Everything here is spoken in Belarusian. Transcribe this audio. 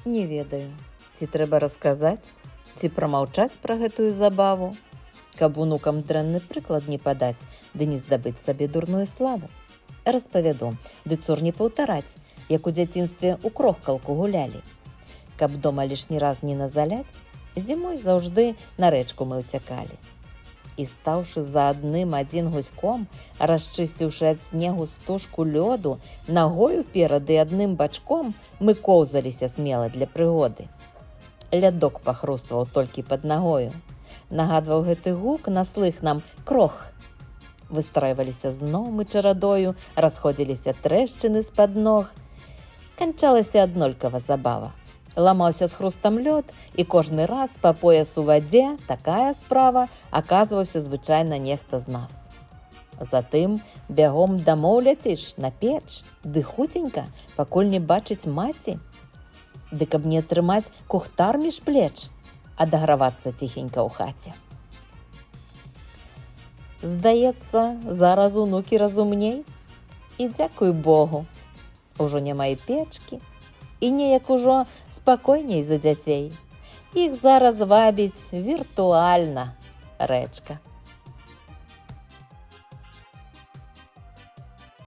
Не ведаю, ці трэба расказаць, ці прамаўчаць пра гэтую забаву, каб унукам дрэнны прыклад не падаць, ды не здабыць сабе дурную славу. Распавяду, ды цур не паўтараць, як у дзяцінстве ў крохкалку гулялі. Каб дома лішні раз не назаляць, зімой заўжды на рэчку мы ўцякалі. І стаўшы за адзін гуськом, расчысціўшы ад снегу стужку лёду, нагою перад і адным бачком мы коўзаліся смела для прыгоды. Лядок пахрустваў толькі пад нагою. Нагадваў гэты гук на слых нам крох. Выстройваліся зноў мы чарадою, расходзіліся трэшчыны з-пад ног. Канчалася аднолькава забава. Ламаўся з хрустам лёд, і кожны раз па пояс у вадзе такая справа аказваўся звычайна нехта з нас. Затым бягом дамоў ляціш на печ, ды хуценька, пакуль не бачыць маці. Ды каб не атрымаць кухтар між плеч, адагравацца ціхенька ў хаце. Здаецца, зараз унукі разумней? І дзякуй Богу, ужо няма і печкі, і неяк ужо спакойней за дзяцей. Іх зараз вабіць віртуальна рэчка.